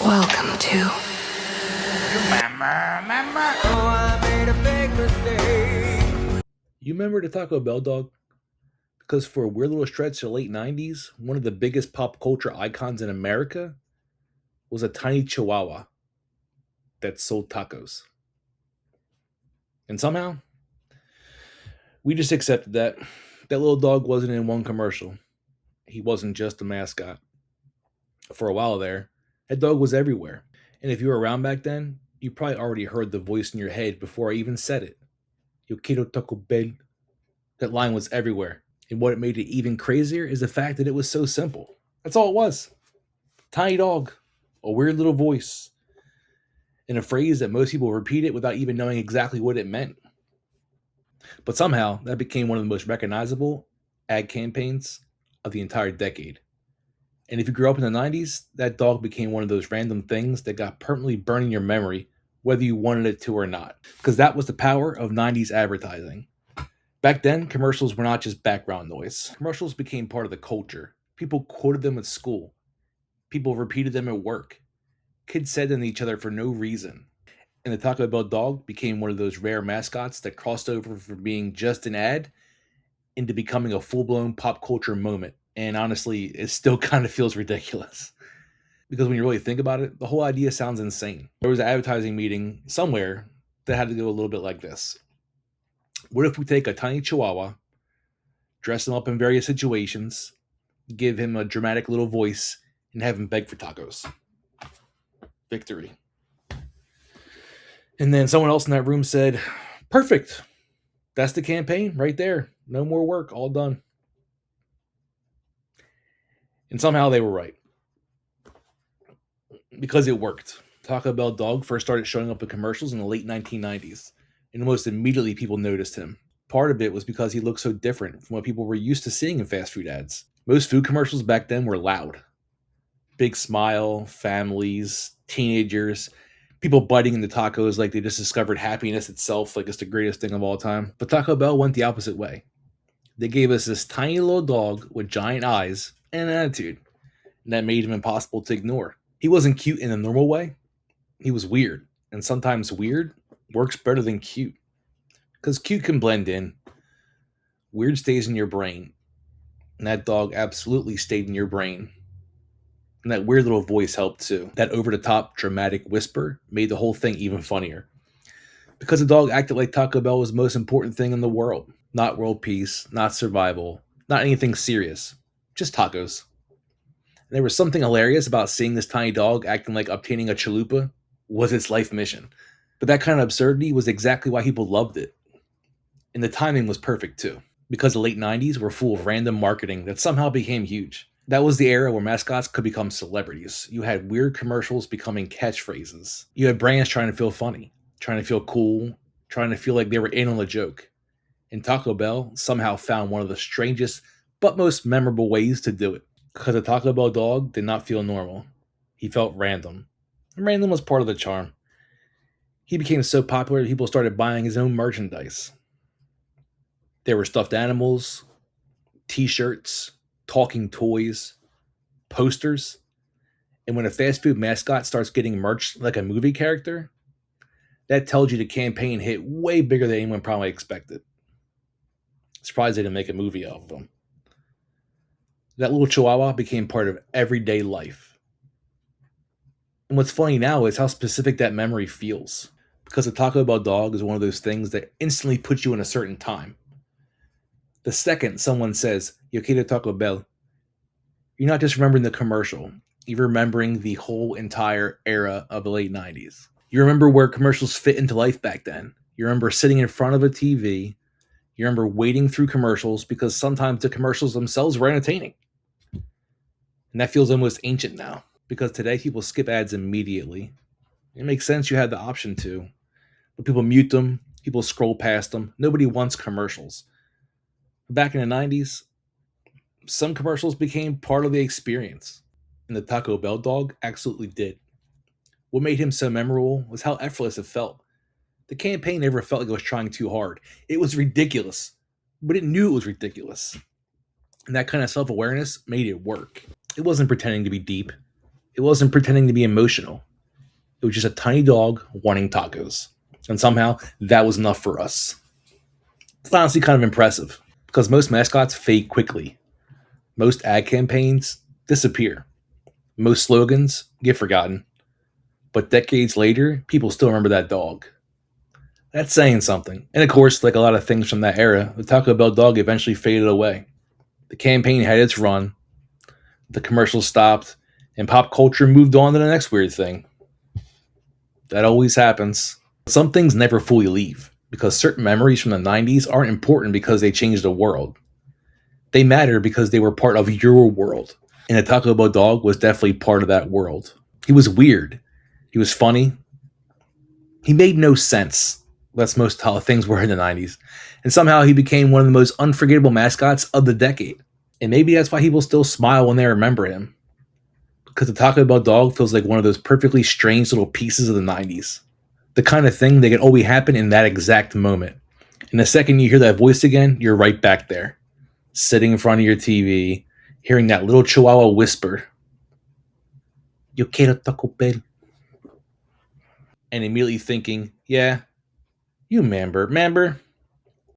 Welcome to Mama. Oh, I made a big mistake. You remember the Taco Bell dog? Because for a weird little stretch of the late 90s, one of the biggest pop culture icons in America was a tiny chihuahua that sold tacos. And somehow, we just accepted that. That little dog wasn't in one commercial. He wasn't just a mascot. For a while there, that dog was everywhere. And if you were around back then, you probably already heard the voice in your head before I even said it. Yo quiero Taco Bell. That line was everywhere. And what made it even crazier is the fact that it was so simple. That's all it was. Tiny dog, a weird little voice, and a phrase that most people repeated without even knowing exactly what it meant. But somehow, that became one of the most recognizable ad campaigns of the entire decade. And if you grew up in the 90s, that dog became one of those random things that got permanently burned in your memory, whether you wanted it to or not. Because that was the power of 90s advertising. Back then, commercials were not just background noise. Commercials became part of the culture. People quoted them at school. People repeated them at work. Kids said them to each other for no reason. And the Taco Bell dog became one of those rare mascots that crossed over from being just an ad into becoming a full-blown pop culture moment. And honestly, it still kind of feels ridiculous. Because when you really think about it, the whole idea sounds insane. There was an advertising meeting somewhere that had to go a little bit like this. What if we take a tiny chihuahua, dress him up in various situations, give him a dramatic little voice, and have him beg for tacos? Victory. And then someone else in that room said, perfect. That's the campaign right there. No more work, all done. And somehow they were right. Because it worked. Taco Bell dog first started showing up in commercials in the late 1990s. And almost immediately people noticed him. Part of it was because he looked so different from what people were used to seeing in fast food ads. Most food commercials back then were loud. Big smile, families, teenagers, people biting into tacos like they just discovered happiness itself, like it's the greatest thing of all time. But Taco Bell went the opposite way. They gave us this tiny little dog with giant eyes and an attitude, and that made him impossible to ignore. He wasn't cute in a normal way. He was weird, and sometimes weird works better than cute. Because cute can blend in. Weird stays in your brain. And that dog absolutely stayed in your brain. And that weird little voice helped too. That over-the-top dramatic whisper made the whole thing even funnier. Because the dog acted like Taco Bell was the most important thing in the world. Not world peace, not survival, not anything serious. Just tacos. And there was something hilarious about seeing this tiny dog acting like obtaining a chalupa was its life mission. But that kind of absurdity was exactly why people loved it. And the timing was perfect too. Because the late 90s were full of random marketing that somehow became huge. That was the era where mascots could become celebrities. You had weird commercials becoming catchphrases. You had brands trying to feel funny, trying to feel cool, trying to feel like they were in on the joke. And Taco Bell somehow found one of the strangest but most memorable ways to do it. Because the Taco Bell dog did not feel normal. He felt random. And random was part of the charm. He became so popular that people started buying his own merchandise. There were stuffed animals, t-shirts, talking toys, posters. And when a fast food mascot starts getting merch like a movie character, that tells you the campaign hit way bigger than anyone probably expected. Surprised they didn't make a movie of them. That little chihuahua became part of everyday life. And what's funny now is how specific that memory feels. Because the Taco Bell dog is one of those things that instantly puts you in a certain time. The second someone says, Yo quiero Taco Bell, you're not just remembering the commercial. You're remembering the whole entire era of the late 90s. You remember where commercials fit into life back then. You remember sitting in front of a TV. You remember waiting through commercials because sometimes the commercials themselves were entertaining. And that feels almost ancient now because today people skip ads immediately. It makes sense you had the option to. But people mute them. People scroll past them. Nobody wants commercials. Back in the 90s, some commercials became part of the experience, and the Taco Bell dog absolutely did. What made him so memorable was how effortless it felt. The campaign never felt like it was trying too hard. It was ridiculous, but it knew it was ridiculous. And that kind of self-awareness made it work. It wasn't pretending to be deep. It wasn't pretending to be emotional. It was just a tiny dog wanting tacos. And somehow that was enough for us. It's honestly kind of impressive because most mascots fade quickly. Most ad campaigns disappear. Most slogans get forgotten. But decades later, people still remember that dog. That's saying something. And of course, like a lot of things from that era, the Taco Bell dog eventually faded away. The campaign had its run, the commercials stopped, and pop culture moved on to the next weird thing. That always happens. Some things never fully leave, because certain memories from the 90s aren't important because they changed the world. They matter because they were part of your world. And the Taco Bell dog was definitely part of that world. He was weird. He was funny. He made no sense. That's most how things were in the 90s. And somehow he became one of the most unforgettable mascots of the decade. And maybe that's why people still smile when they remember him. Because the Taco Bell dog feels like one of those perfectly strange little pieces of the 90s. The kind of thing that can only happen in that exact moment. And the second you hear that voice again, you're right back there. Sitting in front of your TV, hearing that little chihuahua whisper, Yo quiero Taco Bell. And immediately thinking, yeah, you remember.